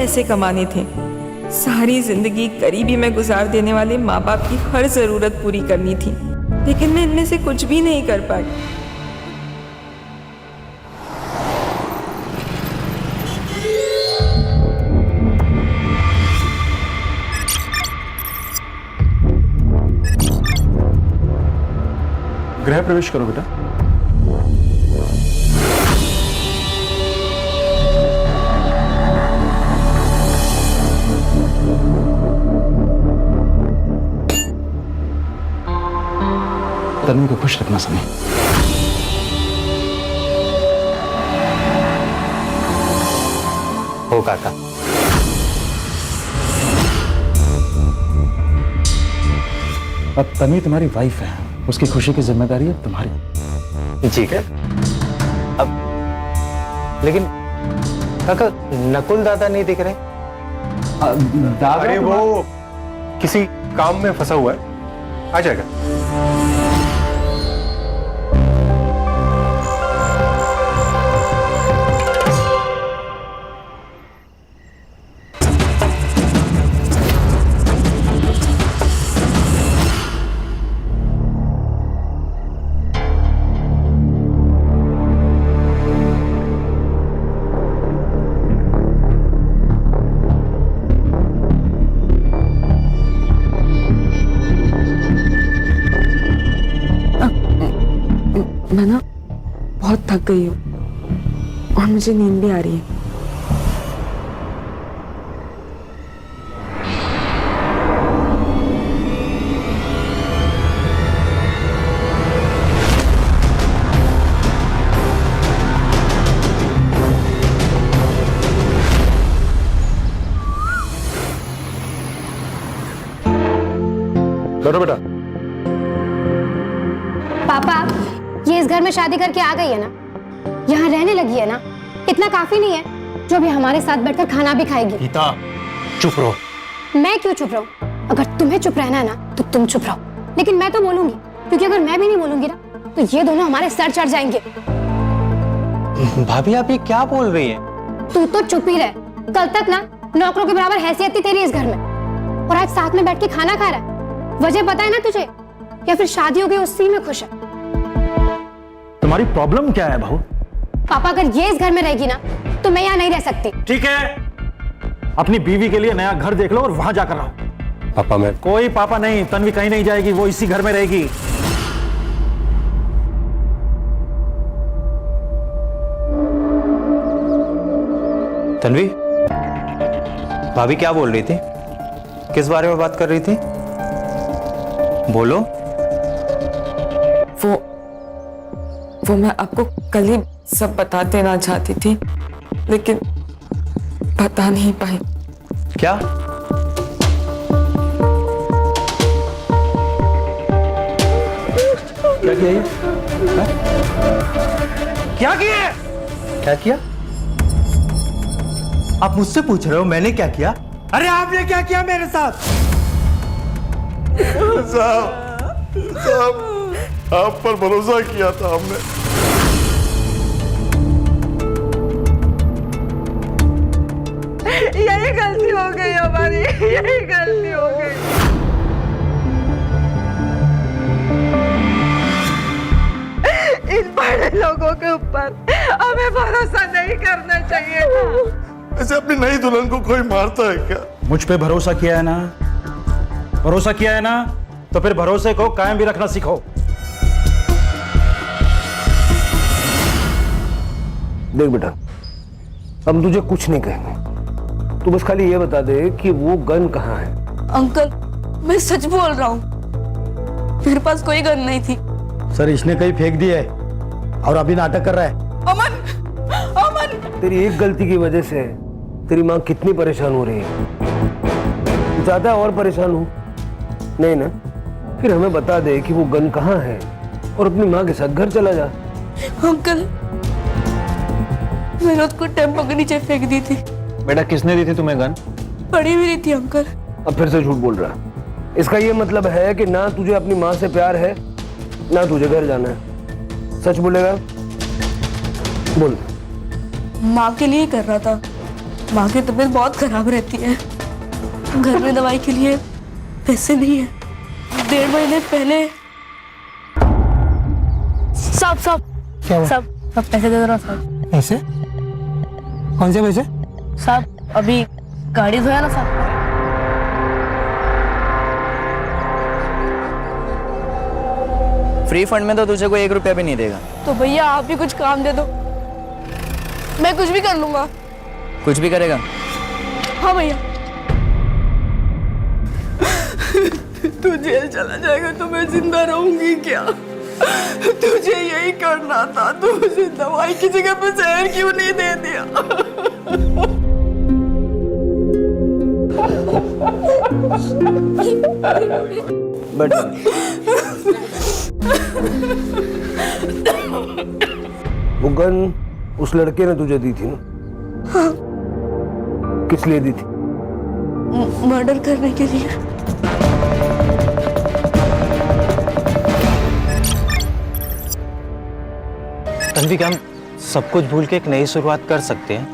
पैसे कमाने थे। सारी जिंदगी गरीबी में गुजार देने वाले माँ बाप की हर जरूरत पूरी करनी थी, लेकिन मैं इनमें से कुछ भी नहीं कर पाई। गृह प्रवेश करो बेटा। तन्वी को खुश रखना समय। हो काका। अब तन्वी तुम्हारी वाइफ है, उसकी खुशी की जिम्मेदारी है तुम्हारी। ठीक है। अब लेकिन काका नकुल दादा नहीं दिख रहे। दादा अरे वो किसी काम में फंसा हुआ है, आ जाएगा। मैं ना बहुत थक गई हूँ और मुझे नींद भी आ रही है। करो बेटा। पापा, ये इस घर में शादी करके आ गई है ना, यहाँ रहने लगी है ना, इतना काफी नहीं है जो अभी हमारे साथ बैठकर खाना भी खाएगी। गीता चुप रहो। मैं क्यों चुप रहूं? अगर तुम्हें चुप रहना है ना तो तुम चुप रहो, लेकिन मैं तो बोलूंगी, क्योंकि अगर मैं भी नहीं बोलूंगी ना तो ये दोनों हमारे सर चढ़ जाएंगे। भाभी आप ये क्या बोल रही हैं? तू तो चुप ही रह। कल तक ना नौकरों के बराबर हैसियत थी तेरी इस घर में, और आज साथ में बैठ के खाना खा रहा है। वजह पता है ना तुझे, या फिर शादी हो गई उसी में खुश है? तुम्हारी प्रॉब्लम क्या है बहू? पापा, अगर ये इस घर में रहेगी ना तो मैं यहाँ नहीं रह सकती। ठीक है, अपनी बीवी के लिए नया घर देख लो और वहां जाकर रहो। पापा मैं कोई पापा नहीं, तन्वी कहीं नहीं जाएगी, वो इसी घर में रहेगी। तन्वी, भाभी क्या बोल रही थी? किस बारे में बात कर रही थी? बोलो। वो मैं आपको कल ही सब बता देना चाहती थी, लेकिन बता नहीं पाई। क्या? क्या किया ये? क्या किया? क्या किया? आप मुझसे पूछ रहे हो मैंने क्या किया? अरे आपने क्या किया मेरे साथ? साहब आप पर भरोसा किया था हमने। यही गलती हो गई हमारी, यही गलती हो गई। इन बड़े लोगों के ऊपर हमें भरोसा नहीं करना चाहिए था। ऐसे अपनी नई दुल्हन को कोई मारता है क्या? मुझ पे भरोसा किया है ना, भरोसा किया है ना, तो फिर भरोसे को कायम भी रखना सीखो। देख बेटा, हम तुझे कुछ नहीं कहेंगे, तू बस खाली ये बता दे कि वो गन कहाँ है। अंकल, मैं सच बोल रहा हूँ, मेरे पास कोई गन नहीं थी। सर इसने कहीं फेंक दी है और अभी नाटक कर रहा है। अमन, अमन! तेरी एक गलती की वजह से तेरी माँ कितनी परेशान हो रही है। तू चाहता है और परेशान हो? नहीं ना, फिर हमें बता दे कि वो गन कहाँ है और अपनी माँ के साथ घर चला जा। अंकल, मैंने उसको टेम्पो के नीचे फेंक दी थी। बेटा किसने दी थी तुम्हें गन? पड़ी हुई थी अंकल। अब फिर से झूठ बोल रहा है। इसका ये मतलब है कि ना तुझे अपनी माँ से प्यार है ना तुझे घर जाना है। सच बोलेगा? बोल। माँ के लिए कर रहा था, माँ की तबीयत बहुत खराब रहती है, घर में दवाई के लिए पैसे नहीं है। 1.5 महीने पहले सब पैसे दे दो ना साहब। पैसे? कौन से पैसे? साहब अभी गाड़ी धोया ना साहब। फ्री फंड में तो तुझे कोई 1 रुपया भी नहीं देगा। तो भैया आप ही कुछ काम दे दो, मैं कुछ भी कर लूंगा। कुछ भी करेगा? हाँ भैया। तू जेल चला जाएगा तो मैं जिंदा रहूंगी क्या? तुझे यही करना था, तू मुझे दवाई की जगह पे जहर क्यों नहीं दे दिया? बट वो गन उस लड़के ने तुझे दी थी ना? हाँ। किस लिए दी थी? मर्डर करने के लिए। तन्वी, क्या हम सब कुछ भूल के एक नई शुरुआत कर सकते हैं?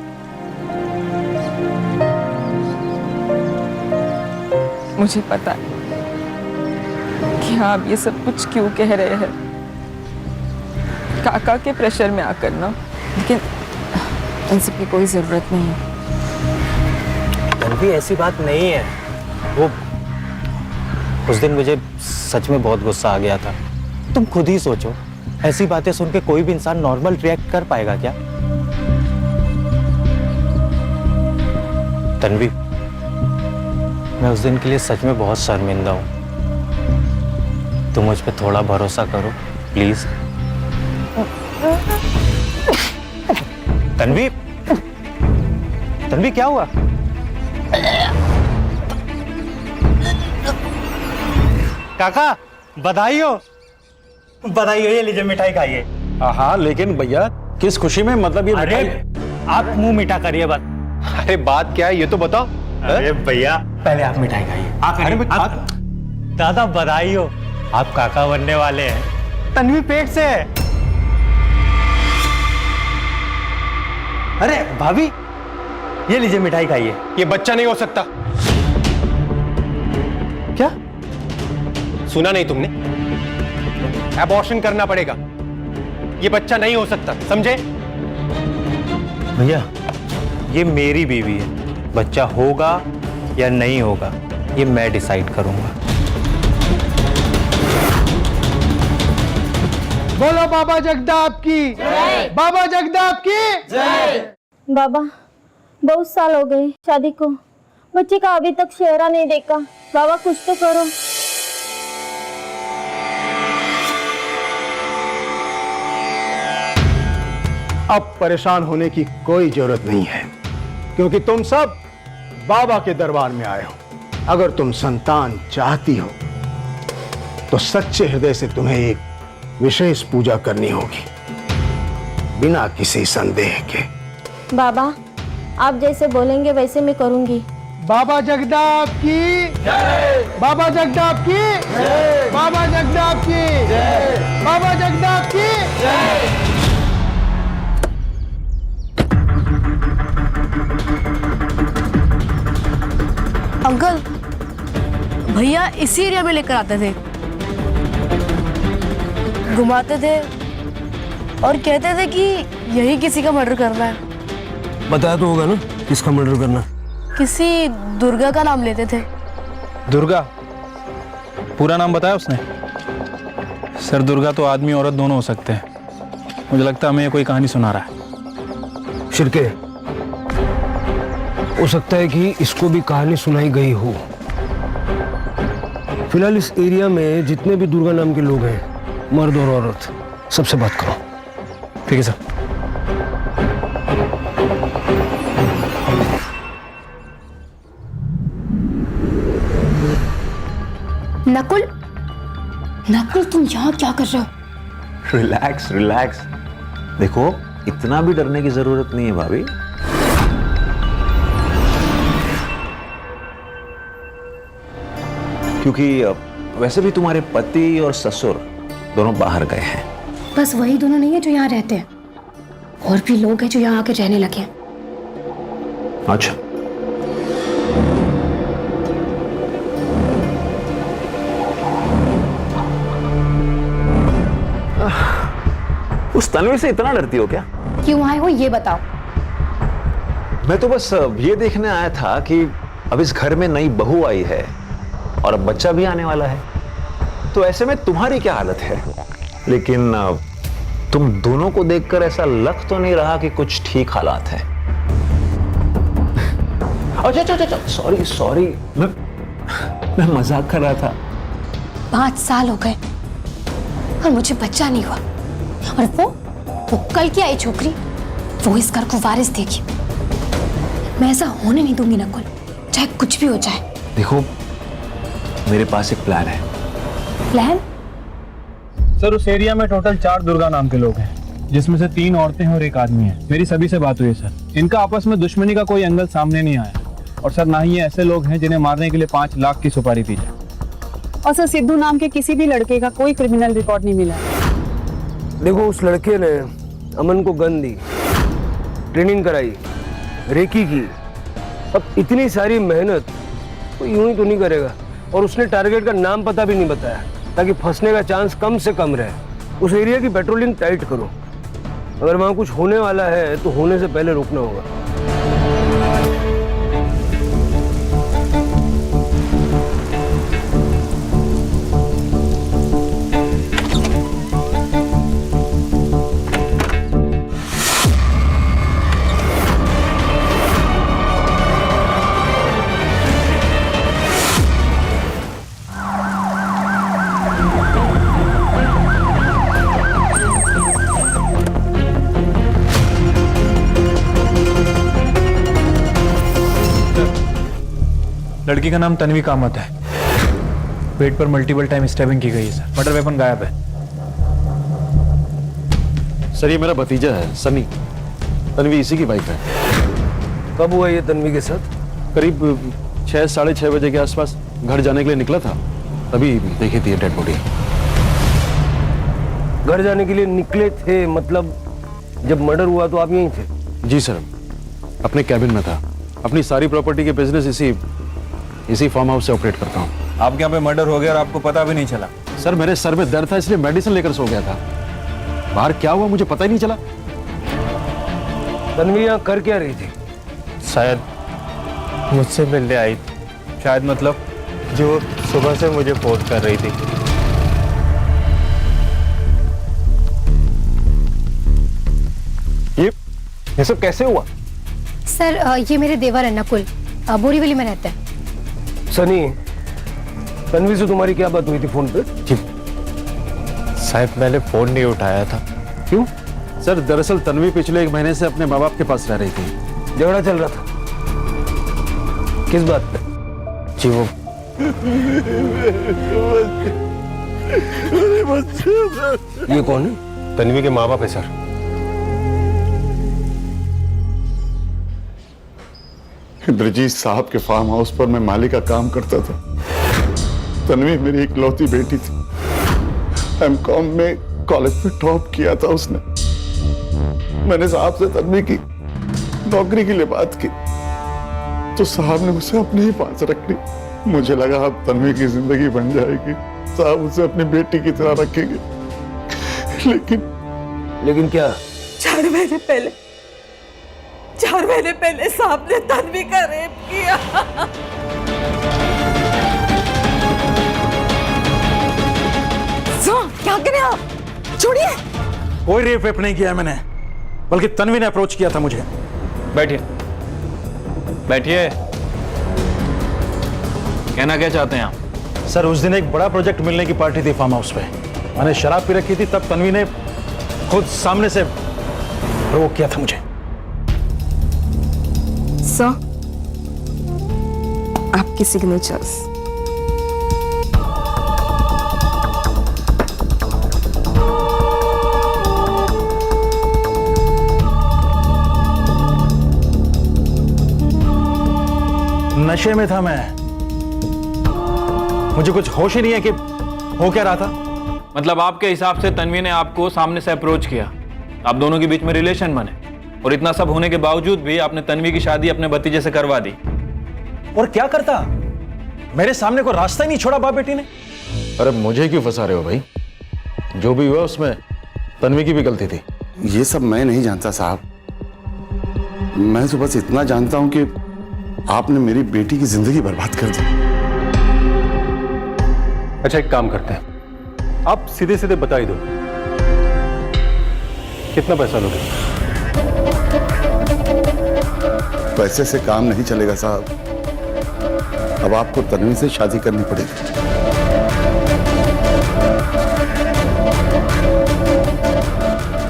मुझे पता है कि आप ये सब कुछ क्यों कह रहे हैं, काका के प्रेशर में आकर ना, लेकिन इन सब की कोई जरूरत नहीं है। तन्वी, ऐसी बात नहीं है। वो उस दिन मुझे सच में बहुत गुस्सा आ गया था। तुम खुद ही सोचो, ऐसी बातें सुन के कोई भी इंसान नॉर्मल रिएक्ट कर पाएगा क्या? तन्वी, मैं उस दिन के लिए सच में बहुत शर्मिंदा हूं। तुम मुझ पे थोड़ा भरोसा करो प्लीज। तन्वी, तन्वी क्या हुआ? काका बधाई हो, बधाई हो। ये लीजिए मिठाई खाइए। हाँ, लेकिन भैया किस खुशी में, मतलब ये अरे आप मुंह मीठा करिए बस। अरे बात क्या है ये तो बताओ। अरे भैया पहले आप मिठाई खाइए। दादा बधाई हो, आप काका बनने वाले हैं। तन्वी पेट से है। अरे भाभी ये लीजिए मिठाई खाइए। ये बच्चा नहीं हो सकता। क्या? सुना नहीं तुमने? एबॉर्शन करना पड़ेगा, ये बच्चा नहीं हो सकता, समझे? भैया ये मेरी बीवी है, बच्चा होगा या नहीं होगा ये मैं डिसाइड करूंगा। बोलो बाबा जगदाप की जय। बाबा जगदाप की जय। बाबा बहुत साल हो गए शादी को, बच्चे का अभी तक चेहरा नहीं देखा। बाबा कुछ तो करो। अब परेशान होने की कोई जरूरत नहीं है, क्योंकि तुम सब बाबा के दरबार में आए हो। अगर तुम संतान चाहती हो तो सच्चे हृदय से तुम्हें एक विशेष पूजा करनी होगी, बिना किसी संदेह के। बाबा आप जैसे बोलेंगे वैसे मैं करूंगी। बाबा जगदाप की जय। बाबा जगदाप की जय। बाबा जगदाप की जय। बाबा जगदाप की जय। अंकल भैया इसी एरिया में लेकर आते थे, घुमाते थे और कहते थे कि यही किसी का मर्डर करना है। बताया तो होगा ना किसका मर्डर करना? किसी दुर्गा का नाम लेते थे। दुर्गा? पूरा नाम बताया उसने? सर दुर्गा तो आदमी औरत दोनों हो सकते हैं। मुझे लगता है हमें कोई कहानी सुना रहा है। शिरके, हो सकता है कि इसको भी कहानी सुनाई गई हो। फिलहाल इस एरिया में जितने भी दुर्गा नाम के लोग हैं, मर्द और औरत, सबसे बात करो। ठीक है सर। नकुल, नकुल तुम यहाँ क्या कर रहे हो? Relax relax. देखो इतना भी डरने की जरूरत नहीं है भाभी। क्योंकि वैसे भी तुम्हारे पति और ससुर दोनों बाहर गए हैं। बस वही दोनों नहीं है जो यहाँ रहते हैं, और भी लोग हैं जो यहाँ आके रहने लगे हैं। अच्छा, उस तन्वी से इतना डरती हो क्या? क्यों आए हो ये बताओ। मैं तो बस ये देखने आया था कि अब इस घर में नई बहू आई है और अब बच्चा भी आने वाला है, तो ऐसे में तुम्हारी क्या हालत है? लेकिन तुम दोनों को देखकर ऐसा लग तो नहीं रहा कि कुछ ठीक हालात है। अच्छा, सॉरी, मैं मजाक कर रहा था। 5 साल हो गए और मुझे बच्चा नहीं हुआ, और वो कल की आई छोकरी, वो इस घर को वारिस देगी। मैं ऐसा होने नहीं दूंगी नकुल, चाहे कुछ भी हो जाए। देखो, मेरे पास एक प्लान है। प्लान? सर, उस एरिया में टोटल 4 दुर्गा नाम के लोग हैं, जिसमें से 3 औरतें हैं और 1 आदमी है। मेरी सभी से बात हुई है सर। इनका आपस में दुश्मनी का कोई एंगल सामने नहीं आया, और सर ना ही ये ऐसे लोग हैं जिन्हें मारने के लिए 5 लाख की सुपारी दी जाए। और सर, सिद्धू नाम के किसी भी लड़के का कोई क्रिमिनल रिकॉर्ड नहीं मिला। देखो, उस लड़के ने अमन को गन दी, ट्रेनिंग कराई, रेकी की। अब इतनी सारी मेहनत तो यूं ही तो नहीं करेगा, और उसने टारगेट का नाम पता भी नहीं बताया, ताकि फंसने का चांस कम से कम रहे। उस एरिया की पेट्रोलिंग टाइट करो। अगर वहां कुछ होने वाला है तो होने से पहले रोकना होगा। लड़की का नाम तन्वी कामत है। पेट पर मल्टीपल टाइम स्टैबिंग की गई है सर। मर्डर वेपन गायब है। सर, ये मेरा भतीजा है सनी। तन्वी इसी की वाइफ है। कब हुआ ये तन्वी के साथ? करीब 6, साढ़े 6 बजे के आसपास घर जाने के लिए निकला था, तभी देखी थी डेड बॉडी। घर जाने के लिए निकले थे मतलब जब मर्डर हुआ तो आप यहीं थे? जी सर, अपने कैबिन में था। अपनी सारी प्रॉपर्टी के बिजनेस इसी फार्म हाउस से ऑपरेट करता हूँ। आपके यहाँ पे मर्डर हो गया और आपको पता भी नहीं चला? सर, मेरे सर में दर्द था, इसलिए मेडिसिन लेकर सो गया था। बाहर क्या हुआ मुझे पता ही नहीं चला। तन्वी यहाँ कर क्या रही थी? शायद मुझसे मिलने आई थी। शायद मतलब? जो सुबह से मुझे फोन कर रही थी। ये सब कैसे हुआ? सर, ये मेरे देवर है नकुल, बोरीवली में रहते हैं। सनी, तन्वी से तुम्हारी क्या बात हुई थी फोन पे? जी साहब, मैंने फोन नहीं उठाया था। क्यों? सर, दरअसल तन्वी पिछले 1 महीने से अपने माँ बाप के पास रह रही थी। झगड़ा चल रहा था? किस बात पे? जी वो ये कौन है? तन्वी के माँ बाप है सर। इंद्रजीत साहब के फार्म हाउस पर मैं माली का काम करता था। तन्वी मेरी इकलौती बेटी थी। एमकॉम में कॉलेज में टॉप किया था उसने। मैंने साहब से तन्वी की नौकरी के लिए बात की तो साहब ने उसे अपने ही पास रख ली। मुझे लगा अब तन्वी की जिंदगी बन जाएगी, साहब उसे अपनी बेटी की तरह रखेंगे। लेकिन क्या? 4 महीने पहले साहब ने तन्वी का रेप किया। क्या करें आप? छोड़िए। कोई रेप वेप नहीं किया मैंने, बल्कि तन्वी ने अप्रोच किया था मुझे। बैठिए बैठिए। कहना क्या चाहते हैं आप? सर, उस दिन एक बड़ा प्रोजेक्ट मिलने की पार्टी थी फार्म हाउस पे। मैंने शराब पी रखी थी, तब तन्वी ने खुद सामने से प्रोवोक किया था मुझे। सर, आपकी सिग्नेचर्स। नशे में था मैं, मुझे कुछ होश ही नहीं है कि हो क्या रहा था। मतलब आपके हिसाब से तन्वी ने आपको सामने से अप्रोच किया, आप दोनों के बीच में रिलेशन बने और इतना सब होने के बावजूद भी आपने तन्वी की शादी अपने भतीजे से करवा दी। और क्या करता, मेरे सामने को रास्ता ही नहीं छोड़ा बाप बेटी ने। अरे मुझे क्यों फंसा रहे हो भाई? जो भी हुआ उसमें तन्वी की भी गलती थी। ये सब मैं नहीं जानता साहब। मैं तो बस इतना जानता हूं कि आपने मेरी बेटी की जिंदगी बर्बाद कर दी। अच्छा, एक काम करते हैं, आप सीधे सीधे बता ही दो, कितना पैसा लोगे? पैसे से काम नहीं चलेगा साहब। अब आपको तन्वी से शादी करनी पड़ेगी।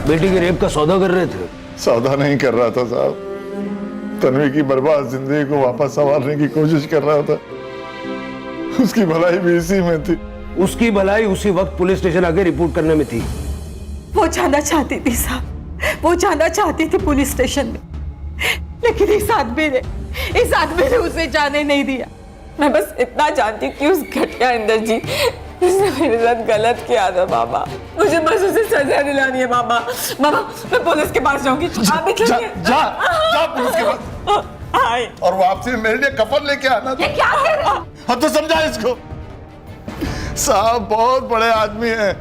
बेटी के रेप का सौदा कर रहे थे? सौदा नहीं कर रहा था साहब, तन्वी की बर्बाद जिंदगी को वापस संवारने की कोशिश कर रहा था। उसकी भलाई भी इसी में थी। उसकी भलाई उसी वक्त पुलिस स्टेशन आके रिपोर्ट करने में थी। वो जाना चाहती थी साहब, वो जाना चाहती थी पुलिस स्टेशन में, लेकिन इस आदमी ने उसे जाने नहीं दिया। मैं बस इतना जानती कि उस घटिया इंद्रजीत उसने मेरे साथ गलत किया था बाबा। मुझे बस उसे सजा दिलानी है बाबा। बाबा, मैं पुलिस के पास जाऊंगी। आप भी चलिए। जा पुलिस के पास और वापसी मेरे लिए कफन लेके आना। ये क्या कर रहा? हाँ तो समझा इसको। साहब बहुत बड़े आदमी हैं,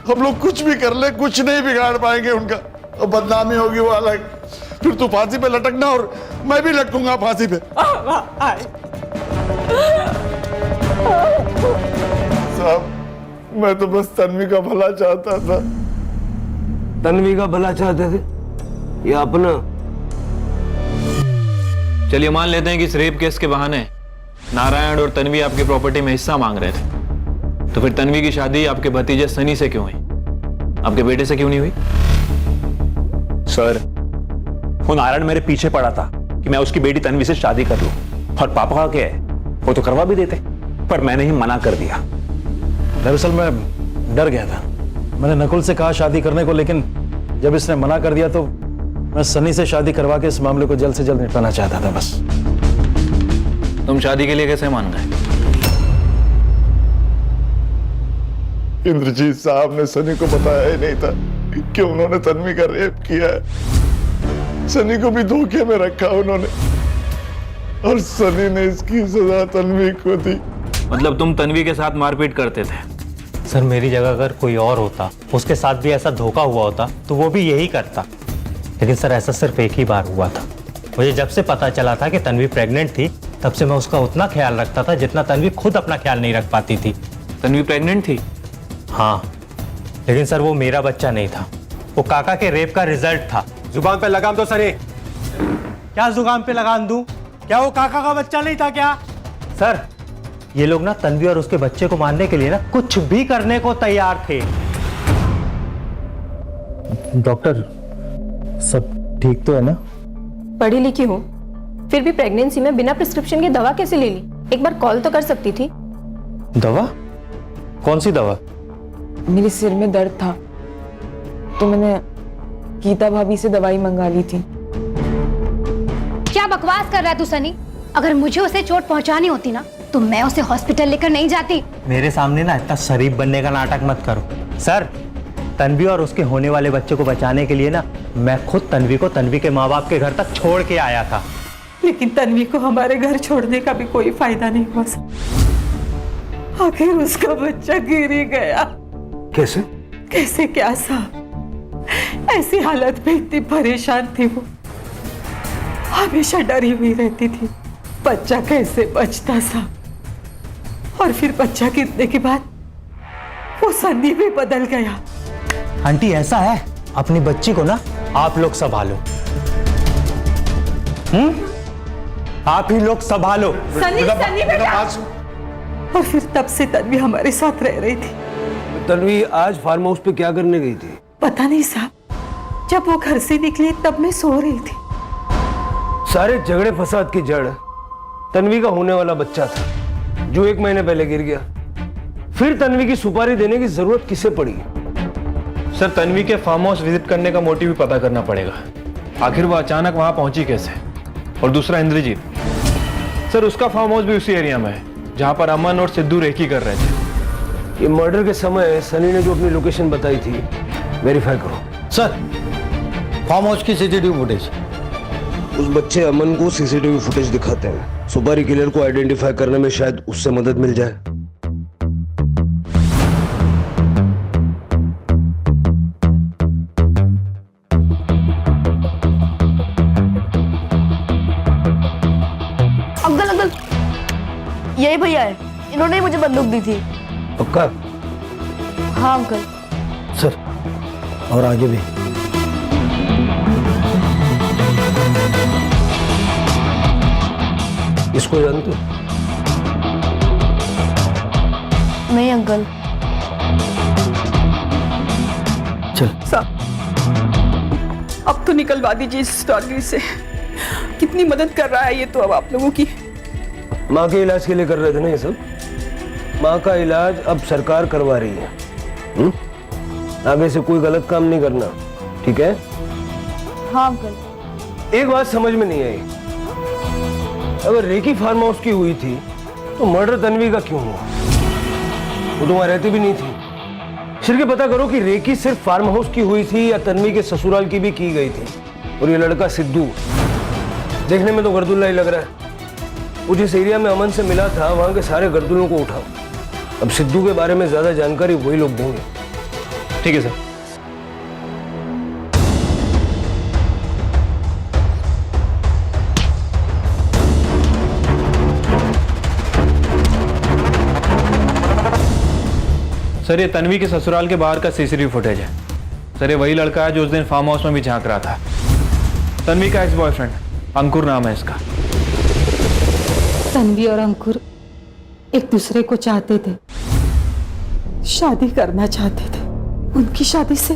हम लोग कुछ भी कर ले कुछ नहीं बिगाड़ पाएंगे उनका। और बदनामी होगी वो अलग, फिर तू फांसी पे लटकना और मैं भी लटकूंगा फांसी पे। साहब मैं तो बस तन्वी का भला चाहता था। तन्वी का भला चाहते थे या अपना? चलिए मान लेते हैं कि इस रेप केस के बहाने नारायण और तन्वी आपकी प्रॉपर्टी में हिस्सा मांग रहे थे, तो फिर तन्वी की शादी आपके भतीजे सनी से क्यों हुई, आपके बेटे से क्यों नहीं हुई? सर, वो नारायण मेरे पीछे पड़ा था कि मैं उसकी बेटी तन्वी से शादी कर लूं, और पापा का क्या है, वो तो करवा भी देते, पर मैंने ही मना कर दिया। दरअसल मैं डर गया था, मैंने नकुल से कहा शादी करने को, लेकिन जब इसने मना कर दिया तो मैं सनी से शादी करवा के इस मामले को जल्द से जल्द निपटाना चाहता था बस। तुम शादी के लिए कैसे मान गए? इंद्रजीत साहब ने सनी को बताया ही नहीं था कि उन्होंने तन्वी का रेप किया है। सनी को भी धोखे में रखा उन्होंने, और सनी ने इसकी सजा तन्वी को दी। मतलब तुम तन्वी के साथ मारपीट करते थे? सर, मेरी जगह अगर कोई और होता, उसके साथ भी ऐसा धोखा हुआ होता, तो वो भी यही करता। लेकिन सर, ऐसा सिर्फ एक ही बार हुआ था। मुझे जब से पता चला था कि तन्वी प्रेग्नेंट थी, तब से मैं उसका उतना ख्याल रखता था जितना तन्वी खुद अपना ख्याल नहीं रख पाती थी। तन्वी प्रेग्नेंट थी? हाँ, लेकिन सर वो मेरा बच्चा नहीं था, वो काका के रेप का रिजल्ट था। जुबान पे लगाम दो सनी। क्या जुबान पे लगाम दूं? क्या वो काका का बच्चा नहीं था क्या? सर, ये लोग ना तन्वी और उसके बच्चे को मारने के लिए ना कुछ भी करने को तैयार थे। डॉक्टर, सब ठीक तो है ना? पढ़ी लिखी हूँ, फिर भी प्रेगनेंसी में बिना प्रिस्क्रिप्शन की दवा कैसे ले ली? एक बार कॉल तो कर सकती थी। दवा? कौन सी दवा? मेरे सिर में दर्द था तो मैंने गीता भाभी से दवाई मंगा ली थी। क्या बकवास कर रहा है तू सनी? अगर मुझे उसे चोट पहुंचानी होती ना, तो मैं उसे हॉस्पिटल लेकर नहीं जाती। मेरे सामने ना इतना शरीफ बनने का नाटक मत करो। सर, तन्वी और उसके होने वाले बच्चे को बचाने के लिए ना मैं खुद तन्वी को तन्वी के माँ बाप के घर तक छोड़ के आया था। लेकिन तन्वी को हमारे घर छोड़ने का भी कोई फायदा नहीं हुआ सर। आखिर उसका बच्चा गिर ही गया। कैसे? कैसे क्या साहब, ऐसी हालत में इतनी परेशान थी वो, हमेशा डरी हुई रहती थी बच्चा कैसे बचता साहब। और फिर बच्चा गिरने के बाद वो सन्नी भी बदल गया। आंटी, ऐसा है, अपनी बच्ची को ना आप लोग संभालो। आप ही लोग संभालो। सन्नी बेटा। और फिर तब से तन्वी हमारे साथ रह रही थी। तन्वी आज फार्म हाउस पे क्या करने गई थी? पता नहीं साहब, जब वो घर से निकली तब मैं सो रही थी। सारे झगड़े फसाद की जड़ तन्वी का होने वाला बच्चा था, जो 1 महीने पहले गिर गया। फिर तन्वी की सुपारी देने की जरूरत किसे पड़ी? सर, तन्वी के फार्म हाउस विजिट करने का मोटिव भी पता करना पड़ेगा। आखिर वो अचानक वहां पहुंची कैसे? और दूसरा इंद्रजीत, सर उसका फार्म हाउस भी उसी एरिया में है जहां पर अमन और सिद्धू रेकी कर रहे थे। ये मर्डर के समय सनी ने जो अपनी लोकेशन बताई थी, वेरीफाई करो। सर, फार्म हाउस की सीसीटीवी फुटेज। उस बच्चे अमन को सीसीटीवी फुटेज दिखाते हैं, सुपारी किलर को आइडेंटिफाई करने में शायद उससे मदद मिल जाए। अंकल अंकल, यही भैया है, इन्होंने ही मुझे बंदूक दी थी। पक्का? हाँ अंकल। सर, और आगे भी। इसको जानते हो? नहीं अंकल। चल। साहब, अब तो निकलवा दीजिए इस स्टोरी से। कितनी मदद कर रहा है ये तो अब आप लोगों की। माँ के इलाज के लिए कर रहे थे ना ये सब? माँ का इलाज अब सरकार करवा रही है। आगे से कोई गलत काम नहीं करना, ठीक है? हाँ अंकल। एक बात समझ में नहीं आई, अगर रेकी फार्म हाउस की हुई थी तो मर्डर तन्वी का क्यों हुआ? वो तो वहां रहती भी नहीं थी। शिरके पता करो कि रेकी सिर्फ फार्म हाउस की हुई थी या तन्वी के ससुराल की भी की गई थी। और ये लड़का सिद्धू देखने में तो गर्दुल्ला ही लग रहा है। वो जिस एरिया में अमन से मिला था वहां के सारे गर्दुल्लों को उठाओ। अब सिद्धू के बारे में ज्यादा जानकारी वही लोग देंगे। ठीक है सर। सर, ये तन्वी के ससुराल के बाहर का सीसीटीवी फुटेज है। सर, ये वही लड़का है जो उस दिन फार्म हाउस में भी झांक रहा था। तन्वी का एक्स बॉयफ्रेंड अंकुर नाम है इसका। तन्वी और अंकुर एक दूसरे को चाहते थे, शादी करना चाहते थे। उनकी शादी से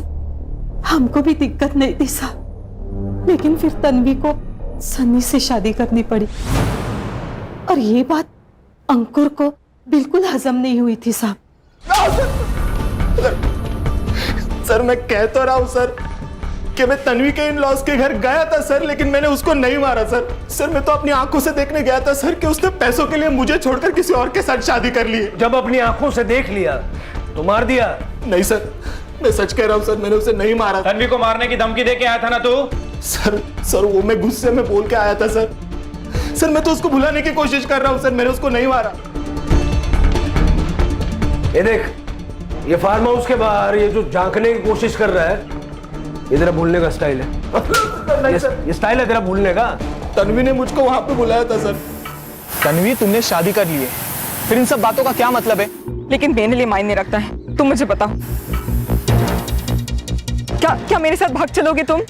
हमको भी दिक्कत नहीं थी साहब, लेकिन फिर तन्वी को सन्नी से शादी करनी पड़ी और ये बात अंकुर को बिल्कुल हजम नहीं हुई थी साहब। सर, मैं कह तो रहा हूं सर कि मैं तन्वी के इन लॉस के घर गया था सर, लेकिन मैंने उसको नहीं मारा सर। सर, मैं तो अपनी आंखों से देखने गया था सर कि उसने पैसों के लिए मुझे छोड़कर किसी और के साथ शादी कर ली। जब अपनी आंखों से देख लिया तो मार दिया? नहीं सर, मैं सच कह रहा हूं सर, मैंने उसे नहीं मारा। तन्वी को मारने की धमकी दे के आया था ना तू? सर वो मैं गुस्से में बोल के आया था सर। सर, मैं तो उसको भुलाने की कोशिश कर रहा हूं सर, मैंने उसको नहीं मारा। ये देख, ये फार्म हाउस के बाहर ये जो झांकने की कोशिश कर रहा है, ये तेरा भूलने का स्टाइल है। ये स्टाइल है तेरा भूलने का। तन्वी ने मुझको वहां पे बुलाया था सर। तन्वी, तुमने शादी कर ली है, फिर इन सब बातों का क्या मतलब है? लेकिन मेरे लिए मायने रखता है। तुम मुझे बताओ, क्या मेरे साथ भाग चलोगे तुम?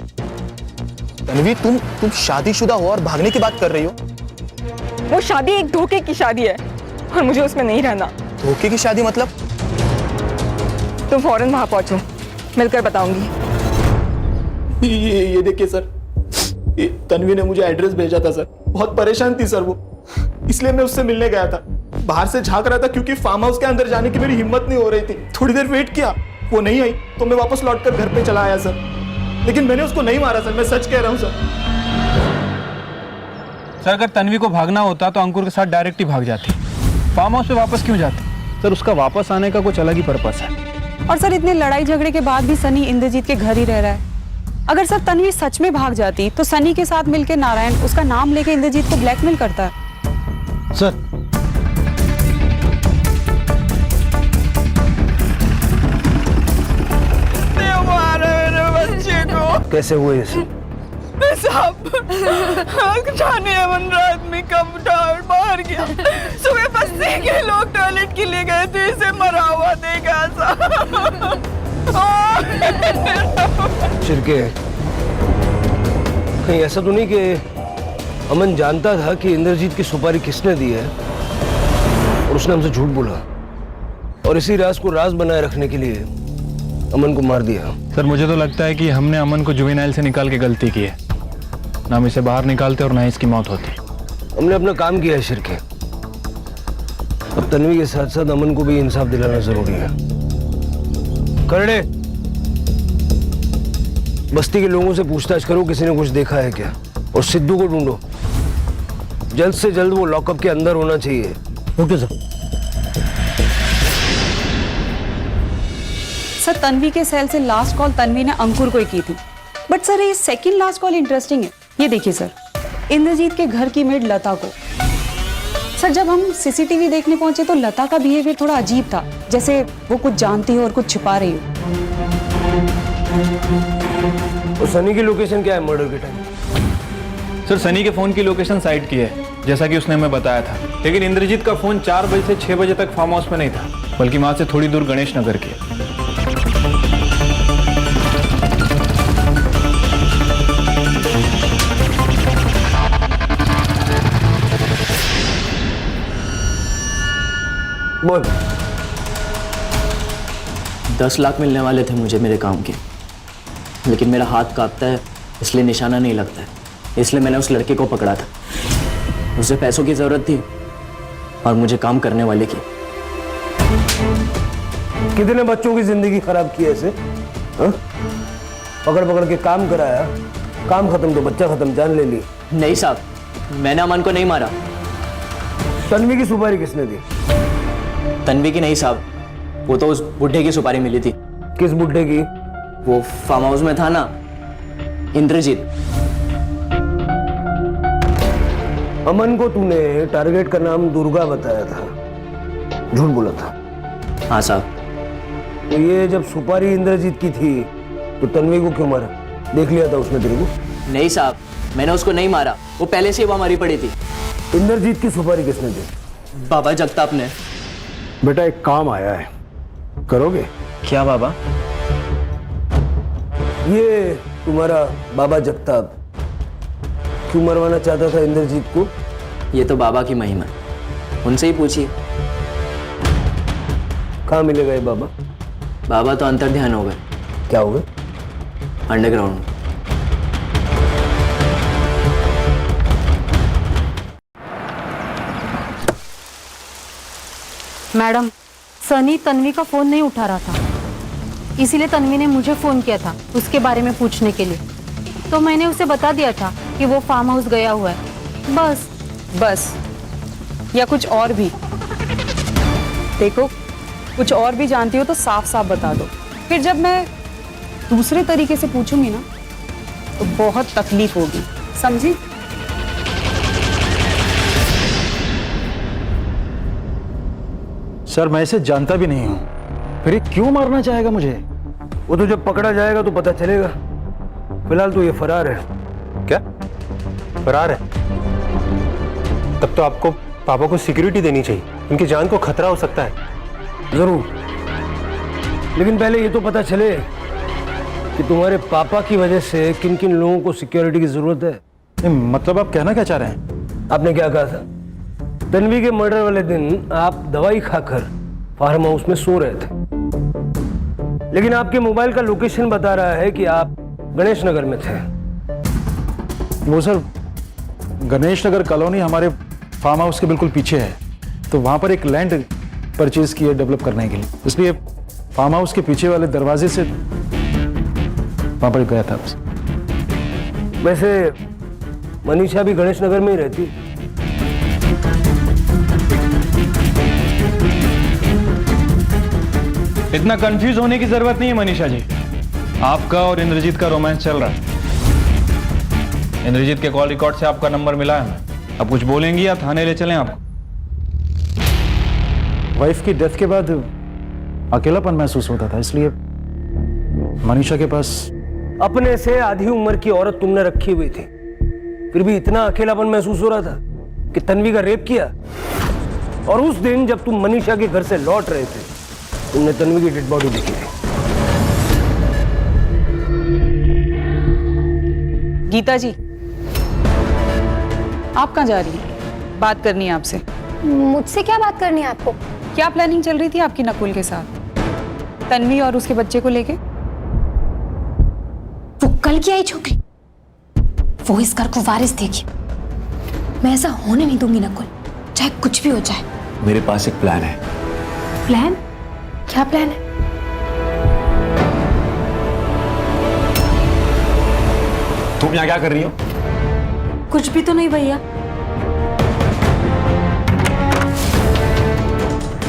तन्वी, तुम शादीशुदा हो और भागने की बात कर रही हो? वो शादी एक धोखे की शादी है और मुझे उसमें नहीं रहना। धोखे की शादी मतलब? तुम फौरन वहां पहुंचो, मिलकर बताऊंगी। ये देखिए सर, ये तन्वी ने मुझे एड्रेस भेजा था सर। बहुत परेशान थी सर वो, इसलिए मैं उससे मिलने गया था। बाहर से झांक रहा था क्योंकि फार्म हाउस के अंदर जाने की मेरी हिम्मत नहीं हो रही थी। थोड़ी देर वेट किया, वो नहीं आई तो मैं वापस लौटकर घर पे चला आया सर। लेकिन मैंने उसको नहीं मारा सर, मैं सच कह रहा हूँ सर। सर, अगर तन्वी को भागना होता तो अंकुर के साथ डायरेक्ट ही भाग जाती। फार्म हाउस पे वापस क्यों जाती? सर, उसका वापस आने का कुछ अलग ही पर्पस है। और सर, इतने लड़ाई झगड़े के बाद भी सनी इंद्रजीत के घर ही रह रहा है। अगर सर तन्वी सच में भाग जाती तो सनी के साथ मिलकर नारायण उसका नाम लेके इंद्रजीत को ब्लैकमेल करता है। सर, कैसे हुए ये जाने अमन रात में कब उठा और बाहर गया। सुबह बस्ती के लोग टॉयलेट के लिए गए थे, इसे मरा हुआ देखा। शिरके, कहीं ऐसा तो नहीं कि अमन जानता था कि इंद्रजीत की सुपारी किसने दी है और उसने हमसे झूठ बोला और इसी राज को राज बनाए रखने के लिए अमन को मार दिया? सर, मुझे तो लगता है कि हमने अमन को जुवेनाइल से निकाल के गलती की है। ना हम इसे बाहर निकालते और ना ही इसकी मौत होती। हमने अपना काम किया है शिरके। अब तन्वी के साथ साथ अमन को भी इंसाफ दिलाना जरूरी है। करड़े, बस्ती के लोगों से पूछताछ करो किसी ने कुछ देखा है क्या, और सिद्धू को ढूंढो। जल्द से जल्द वो लॉकअप के अंदर होना चाहिए। Okay sir. सर, तन्वी के सेल से लास्ट कॉल तन्वी ने अंकुर को ही की थी, बट बट सर ये सेकंड लास्ट कॉल इंटरेस्टिंग है। ये देखिए सर, इंद्रजीत के घर की मेड लता को। सर जब हम सीसीटीवी देखने पहुंचे तो लता का बिहेवियर थोड़ा अजीब था, जैसे वो कुछ जानती हो और कुछ छिपा रही हो। और सनी की लोकेशन क्या है मर्डर के टाइम? सर सनी के फोन की लोकेशन साइट की है, जैसा कि उसने हमें बताया था, लेकिन इंद्रजीत का फोन 4 बजे से 6 बजे तक फार्म हाउस में नहीं था, बल्कि वहां से थोड़ी दूर गणेश नगर की। बोल। 10 लाख मिलने वाले थे मुझे मेरे काम के, लेकिन मेरा हाथ कांपता है इसलिए निशाना नहीं लगता है, इसलिए मैंने उस लड़के को पकड़ा था। उसे पैसों की जरूरत थी और मुझे काम करने वाले की। कितने बच्चों की जिंदगी खराब की ऐसे? पकड़ पकड़ के काम कराया, काम खत्म तो बच्चा खत्म, जान ले ली। नहीं साहब, मैंने अमन को नहीं मारा। तन्वी की सुपारी किसने दी? तन्वी की नहीं साहब, वो तो उस बुढ़े की सुपारी मिली थी। किस बुढ़े की? वो फार्म हाउस में था ना, इंद्रजीत। अमन को तूने टारगेट का नाम दुर्गा बताया था, झूठ बोला था? हाँ साहब। तो ये जब सुपारी इंद्रजीत की थी तो तन्वी को क्यों मारा? देख लिया था उसने तेरे को? नहीं साहब, मैंने उसको नहीं मारा, वो पहले से ही वहां मरी पड़ी थी। इंद्रजीत की सुपारी किसने दी? बाबा जगताप ने। बेटा एक काम आया है, करोगे? क्या बाबा? ये तुम्हारा बाबा जगताप क्यों मरवाना चाहता था इंद्रजीत को? ये तो बाबा की महिमा है, उनसे ही पूछिए। कहाँ मिलेगा ये बाबा? बाबा तो अंतर्ध्यान हो गए। क्या हो गए? अंडरग्राउंड। मैडम, सनी तन्वी का फोन नहीं उठा रहा था, इसीलिए तन्वी ने मुझे फोन किया था उसके बारे में पूछने के लिए। तो मैंने उसे बता दिया था कि वो फार्म हाउस गया हुआ है। बस या कुछ और भी? देखो, कुछ और भी जानती हो तो साफ साफ बता दो, फिर जब मैं दूसरे तरीके से पूछूंगी ना तो बहुत तकलीफ होगी, समझी? सर मैं इसे जानता भी नहीं हूं, फिर ये क्यों मारना चाहेगा मुझे? वो तो जब पकड़ा जाएगा तो पता चलेगा। फिलहाल तो ये फरार है। क्या फरार है? तब तो आपको पापा को सिक्योरिटी देनी चाहिए, उनकी जान को खतरा हो सकता है। जरूर, लेकिन पहले ये तो पता चले कि तुम्हारे पापा की वजह से किन किन लोगों को सिक्योरिटी की जरूरत है। मतलब आप कहना क्या चाह रहे हैं? आपने क्या कहा था? तन्वी के मर्डर वाले दिन आप दवाई खाकर फार्म हाउस में सो रहे थे, लेकिन आपके मोबाइल का लोकेशन बता रहा है कि आप गणेश नगर में थे। वो सर, गणेश नगर कॉलोनी हमारे फार्म हाउस के बिल्कुल पीछे है, तो वहां पर एक लैंड परचेज की है डेवलप करने के लिए, इसलिए फार्म हाउस के पीछे वाले दरवाजे से वहां पर गया था। वैसे मनीषा भी गणेश नगर में ही रहती। इतना कंफ्यूज होने की जरूरत नहीं है मनीषा जी, आपका और इंद्रजीत का रोमांस चल रहा है। इंद्रजीत के कॉल रिकॉर्ड से आपका नंबर मिला है। अब कुछ बोलेंगी या थाने ले चलें आपको? वाइफ की डेथ के बाद अकेलापन महसूस होता था, इसलिए मनीषा के पास। अपने से आधी उम्र की औरत तुमने रखी हुई थी, फिर भी इतना अकेलापन महसूस हो रहा था कि तन्वी का रेप किया। और उस दिन जब तुम मनीषा के घर से लौट रहे थे, तुमने तन्वी की डेड बॉडी देखी थी। गीता जी, आप कहाँ जा रही हैं? बात करनी है आपसे। मुझसे क्या बात करनी है आपको? क्या प्लानिंग चल रही थी आपकी नकुल के साथ, तन्वी और उसके बच्चे को लेके? वो कल की आई छोकरी, वो इस घर को वारिस देगी। मैं ऐसा होने नहीं दूंगी नकुल, चाहे कुछ भी हो जाए। मेरे पास एक प्लान है। प्लान? क्या प्लान है? तुम यहाँ क्या कर रही हो? कुछ भी तो नहीं भैया।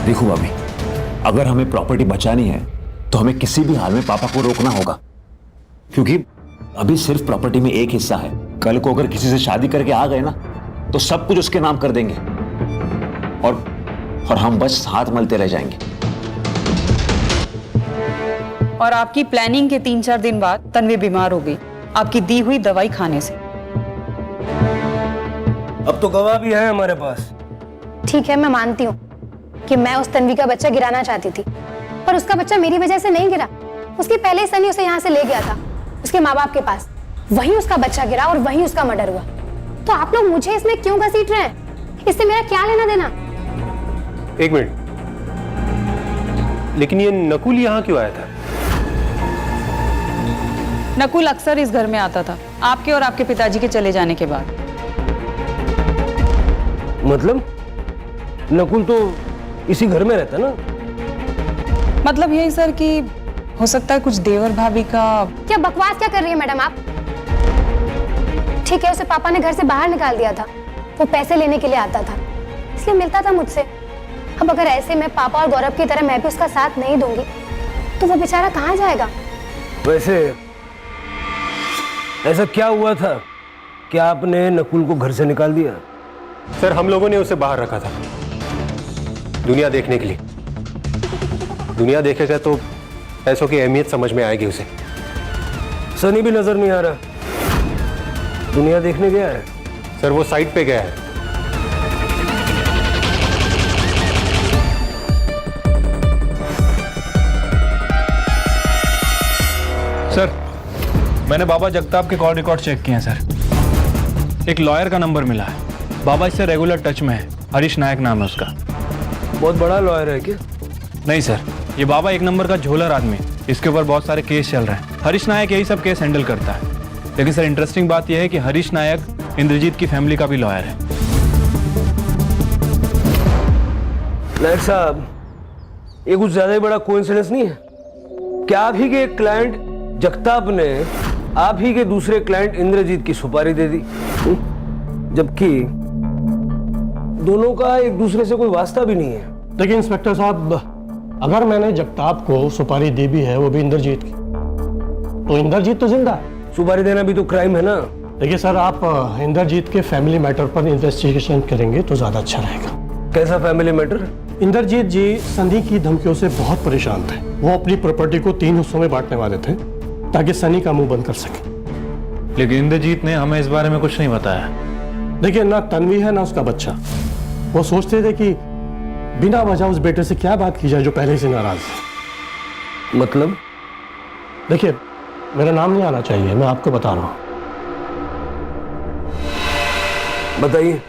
देखो भाभी, अगर हमें प्रॉपर्टी बचानी है तो हमें किसी भी हाल में पापा को रोकना होगा, क्योंकि अभी सिर्फ प्रॉपर्टी में एक हिस्सा है, कल को अगर किसी से शादी करके आ गए ना तो सब कुछ उसके नाम कर देंगे और हम बस हाथ मलते रह जाएंगे। और आपकी प्लानिंग के 3-4 दिन बाद तन्वी बीमार हो गई, आपकी दी हुई दवाई खाने से। अब तो गवाह भी है हमारे पास। ठीक है, मैं मानती हूँ कि मैं उस तन्वी का बच्चा गिराना चाहती थी, पर उसका बच्चा मेरी वजह से नहीं गिरा। उसके पहले ही सनी उसे यहाँ से ले गया था उसके माँ बाप के पास, वहीं उसका बच्चा गिरा और वहीं उसका मर्डर हुआ। तो आप लोग मुझे इसमें क्यों घसीट रहे हैं? इससे मेरा क्या लेना देना? एक मिनट, लेकिन ये नकुल यहाँ क्यों आया था? नकुल अक्सर इस घर में आता था आपके और आपके पिताजी के चले जाने के बाद। मतलब नकुल तो इसी घर में रहता ना? मतलब यही सर कि हो सकता है कुछ देवर भाभी का। क्या बकवास क्या कर रही है मैडम आप? ठीक है, उसे पापा ने घर से बाहर निकाल दिया था, वो पैसे लेने के लिए आता था इसलिए मिलता था मुझसे। अब अगर ऐसे में पापा और गौरव की तरह मैं भी उसका साथ नहीं दूंगी तो वो बेचारा कहाँ जाएगा? वैसे ऐसा क्या हुआ था कि आपने नकुल को घर से निकाल दिया? सर, हम लोगों ने उसे बाहर रखा था दुनिया देखने के लिए। दुनिया देखेगा तो पैसों की अहमियत समझ में आएगी उसे। सनी भी नजर नहीं आ रहा, दुनिया देखने गया है? सर, वो साइट पे गया है। सर, मैंने बाबा जगताप के कॉल रिकॉर्ड चेक किए हैं सर। एक लॉयर का नंबर मिला है, बाबा इससे रेगुलर टच में है। हरीश नायक नाम है उसका। बहुत बड़ा लॉयर है क्या? नहीं सर, ये बाबा एक नंबर का झोलर आदमी, इसके ऊपर बहुत सारे केस चल रहे हैं। हरीश नायक यही सब केस हैंडल करता है। लेकिन सर, इंटरेस्टिंग बात यह है कि हरीश नायक इंद्रजीत की फैमिली का भी लॉयर है। नायक साहब, ये कुछ ज्यादा ही बड़ा कोइंसिडेंस नहीं है क्या? आप ही के एक क्लाइंट जगताप ने आप ही के दूसरे क्लाइंट इंद्रजीत की सुपारी दे दी, जबकि दोनों का एक दूसरे से कोई वास्ता भी नहीं है। देखिए इंस्पेक्टर साहब, अगर मैंने जगताप को सुपारी दी भी है, वो भी इंद्रजीत की, तो इंद्रजीत तो जिंदा है। सुपारी देना भी तो क्राइम है ना? देखिए सर, आप इंद्रजीत के फैमिली मैटर पर इन्वेस्टिगेशन करेंगे तो ज्यादा अच्छा रहेगा। कैसा फैमिली मैटर? इंद्रजीत जी सनी की धमकियों से बहुत परेशान थे। वो अपनी प्रॉपर्टी को 3 हिस्सों में बांटने वाले थे ताकि सनी का मुंह बंद कर सके। लेकिन इंद्रजीत ने हमें इस बारे में कुछ नहीं बताया। देखिए, ना तन्वी है ना उसका बच्चा। वो सोचते थे कि बिना वजह उस बेटे से क्या बात की जाए जो पहले से नाराज है। मतलब? देखिए, मेरा नाम नहीं आना चाहिए, मैं आपको बता रहा हूं। बताइए।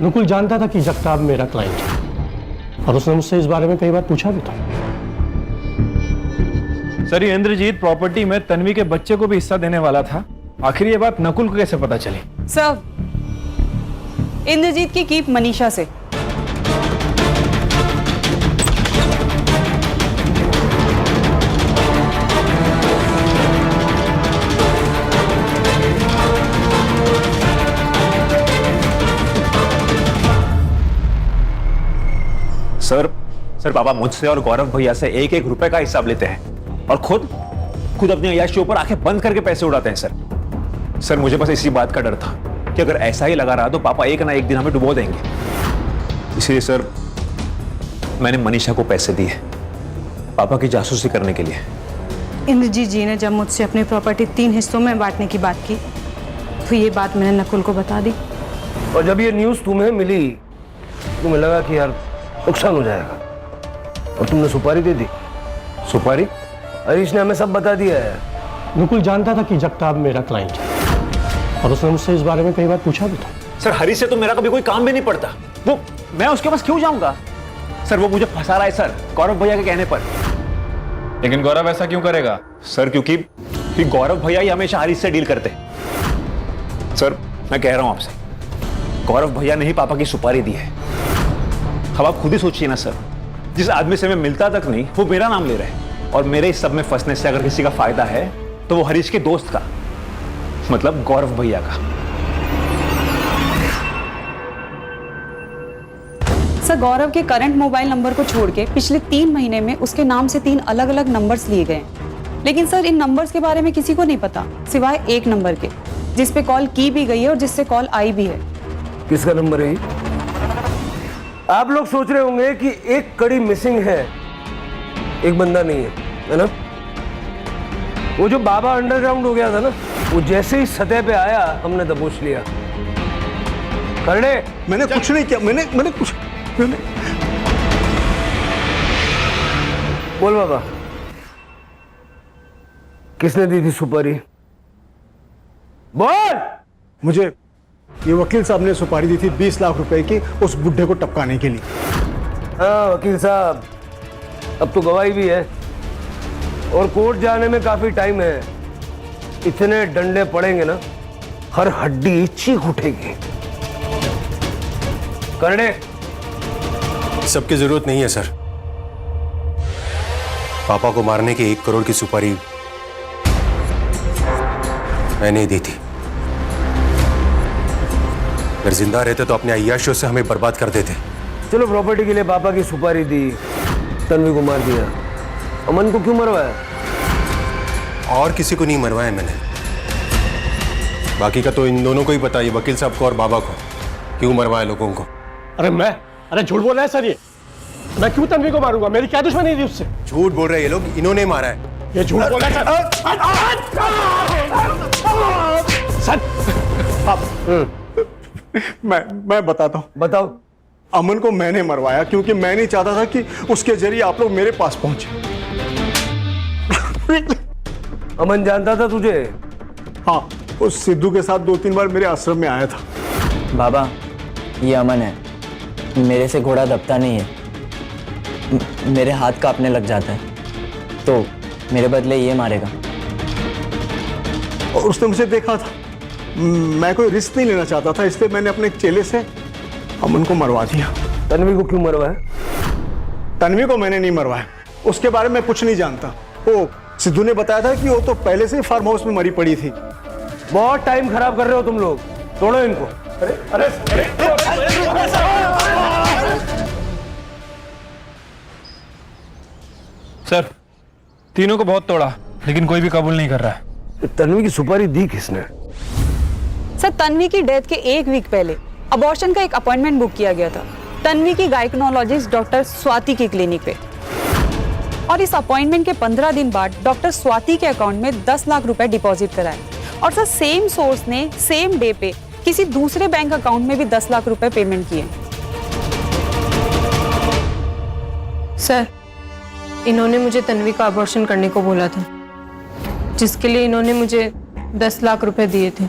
नकुल जानता था कि जगताप मेरा क्लाइंट है और उसने मुझसे इस बारे में कई बार पूछा भी था। सर, ये इंद्रजीत प्रॉपर्टी में तन्वी के बच्चे को भी हिस्सा देने वाला था। आखिर ये बात नकुल को कैसे पता चली? सर, इंद्रजीत की कीप मनीषा से। सर पापा मुझसे और गौरव भैया से 1-1 रुपए का हिसाब लेते हैं और खुद अपने अय्याशी ऊपर आंखें बंद करके पैसे उड़ाते हैं। सर, मुझे बस इसी बात का डर था कि अगर ऐसा ही लगा रहा तो पापा एक ना एक दिन हमें डुबो देंगे। इसलिए सर, मैंने मनीषा को पैसे दिए पापा की जासूसी करने के लिए। इंद्रजीत जी ने जब मुझसे अपनी प्रॉपर्टी 3 हिस्सों में बांटने की बात की तो ये बात मैंने नकुल को बता दी। और जब ये न्यूज़ तुम्हें मिली, तुम्हें लगा कि यार नुकसान हो जाएगा और तुमने सुपारी दे दी। सुपारी? हरीश ने हमें सब बता दिया है। नकुल जानता था कि जगताप मेरा क्लाइंट है और उसने मुझसे इस बारे में कई बार पूछा भी था। सर, हरीश से तो मेरा कभी कोई काम भी नहीं पड़ता। वो मैं उसके पास क्यों जाऊंगा? सर, वो मुझे फंसा रहा है सर, गौरव भैया के कहने पर। लेकिन गौरव ऐसा क्यों करेगा? सर, क्योंकि गौरव भैया ही हमेशा हरीश से डील करते। सर, मैं कह रहा हूं आपसे, गौरव भैया ने ही पापा की सुपारी दी है। अब आप खुद ही सोचिए ना सर, जिस आदमी से मैं मिलता तक नहीं वो मेरा नाम ले रहा है, और मेरे इस सब में फंसने से अगर किसी का फायदा है तो वो हरीश के दोस्त का, मतलब गौरव भैया का। सर, गौरव के करंट मोबाइल नंबर को छोड़ के पिछले 3 महीने में उसके नाम से 3 अलग अलग नंबर्स लिए गए लेकिन सर इन नंबर्स के बारे में किसी को नहीं पता सिवाय एक नंबर के, जिस पे कॉल की भी गई है और जिससे कॉल आई भी है। किसका नंबर है? आप लोग सोच रहे होंगे कि एक कड़ी मिसिंग है, एक बंदा नहीं है ना? वो जो बाबा अंडरग्राउंड हो गया था ना, वो जैसे ही सतह पे आया हमने दबोच लिया। करने मैंने कुछ नहीं किया, मैंने कुछ बोल बाबा, किसने दी थी सुपारी? बोल। मुझे ये वकील साहब ने सुपारी दी थी 20 लाख रुपए की उस बुढ़े को टपकाने के लिए। हाँ वकील साहब, अब तो गवाही भी है और कोर्ट जाने में काफी टाइम है। इतने डंडे पड़ेंगे ना, हर हड्डी चीख उठेगी। करने सबकी जरूरत नहीं है सर। पापा को मारने की 1 करोड़ की सुपारी मैंने दी थी। अगर जिंदा रहते तो अपने अय्याशियों से हमें बर्बाद कर देते। चलो प्रॉपर्टी के लिए पापा की सुपारी दी, तन्वी को मार दिया, अमन को क्यों मरवाया? और किसी को नहीं मरवाया मैंने। बाकी का तो इन दोनों को ही पता है, वकील साहब को और बाबा को, क्यों मरवाया लोगों को। अरे झूठ बोल रहा है सर, ये मैं क्यों तन्वी को मारूंगा? मेरी क्या दुश्मनी थी उससे? झूठ बोल रहे हैं ये लोग, इन्होंने मारा है। ये झूठ बोल रहा है सर। मैं बताता हूँ। बताओ। अमन को मैंने मरवाया क्योंकि मैं नहीं चाहता था कि उसके जरिए आप लोग मेरे पास पहुंचे। अमन जानता था तुझे? हाँ, उस सिद्धू के साथ 2-3 बार मेरे आश्रम में आया था। बाबा, ये अमन है, मेरे से घोड़ा दबता नहीं है, मेरे हाथ कांपने लग जाता है, तो मेरे बदले ये मारेगा। और उसने मुझे देखा था, मैं कोई रिस्क नहीं लेना चाहता था, इसलिए मैंने अपने एक चेले से अमन को मरवा दिया। तन्वी को क्यों मरवाया? तन्वी को मैंने नहीं मरवाया, उसके बारे में कुछ नहीं जानता। वो सिद्धू ने बताया था कि वो तो पहले से ही फार्म हाउस में मरी पड़ी थी। बहुत टाइम खराब कर रहे हो तुम लोग, तोड़ो इनको। अरे सर, तीनों को बहुत तोड़ा, लेकिन कोई भी कबूल नहीं कर रहा है। तन्वी की सुपारी दी किसने? सर तन्वी की डेथ के 1 वीक पहले अबॉर्शन का एक अपॉइंटमेंट बुक किया गया था तन्वी की गायकोनोलॉजिस्ट डॉक्टर स्वाति की क्लिनिक पे, और इस अपॉइंटमेंट के 15 दिन बाद डॉक्टर स्वाति के अकाउंट में 10 लाख रुपए डिपॉजिट कराए, और सर सेम सोर्स ने सेम डे पे किसी दूसरे बैंक अकाउंट में भी 10 लाख रुपए पेमेंट किए। सर, इन्होंने मुझे तन्वी का अबॉर्शन करने को बोला था, जिसके लिए इन्होंने मुझे 10 लाख रुपए दिए थे।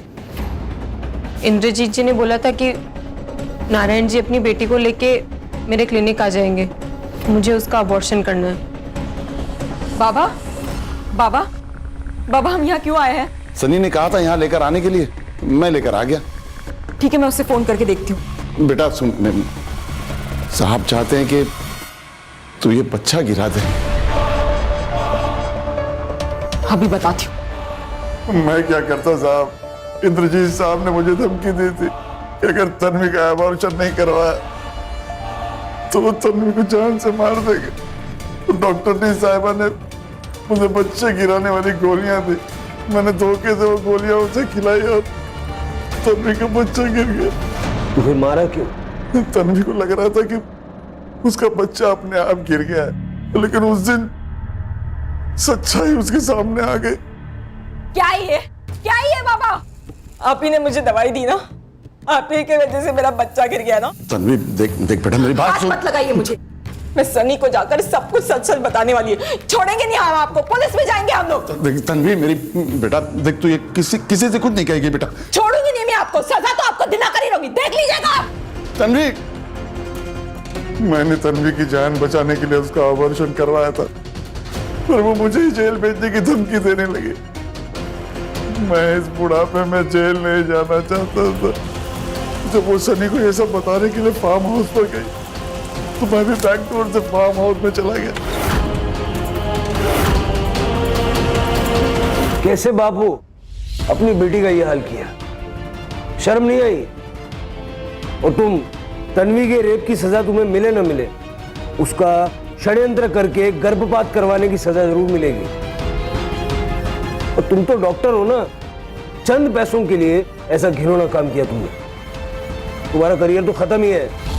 इंद्रजीत जी ने बोला था कि नारायण जी अपनी बेटी को लेके मेरे क्लिनिक आ जाएंगे, मुझे उसका अबॉर्शन करना है। बाबा, बाबा, बाबा हम यहाँ क्यों आए हैं? सनी ने कहा था यहाँ लेकर आने के लिए, मैं लेकर आ गया। ठीक है, मैं उससे फोन करके देखती हूँ। बेटा सुन, साहब चाहते हैं कि तू ये बच्चा गिरा दे। अभी बताती हूँ। मैं क्या करता साहब, इंद्रजीत साहब ने मुझे धमकी दी थी कि अगर तन्वी का अबॉर्शन नहीं करवाया तो वो तन्वी को जान से मार देंगे। तो डॉक्टर ने साहिबा ने मुझे बच्चे गिराने वाली गोलियां दी, मैंने धोखे से वो गोलियां उसे खिलाई और तन्वी का बच्चा गिर गया। तो फिर मारा क्यों? तन्वी को लग रहा था कि उसका बच्चा अपने आप गिर गया है, लेकिन उस दिन सच्चाई उसके सामने आ गई। क्या ये बाबा? आप ही ने मुझे दवाई दी ना, आप ही की वजह से मेरा बच्चा गिर गया ना। तन्वी देख बेटा मेरी बात सुन। मत लगाइए मुझे, मैं सनी को जाकर सब कुछ सच सच बताने वाली है। छोड़ेंगे नहीं हम आपको, पुलिस में जाएंगे हम लोग। देख तन्वी मेरी बेटा, देख तू ये किसी से कुछ नहीं कहेगी बेटा। छोड़ूंगी नहीं मैं आपको, सजा तो आपको दिलाकर ही रहूंगी, देख लीजिएगा आप। तन्वी, मैंने तन्वी की जान बचाने के लिए उसका ऑपरेशन करवाया था, पर वो मुझे ही जेल भेजने की धमकी देने लगी। मैं इस बुढ़ापे में जेल नहीं जाना चाहता था। जब वो सनी को ये सब बताने के लिए फार्म हाउस पर गई तो मैं भी बैक डोर से फार्म हाउस में चला गया। कैसे बापू अपनी बेटी का ये हाल किया? शर्म नहीं आई? और तुम तन्वी के रेप की सजा तुम्हें मिले न मिले, उसका षड्यंत्र करके गर्भपात करवाने की सजा जरूर मिलेगी। और तुम तो डॉक्टर हो ना, चंद पैसों के लिए ऐसा घिनौना काम किया तुमने। तुम्हारा करियर तो खत्म ही है।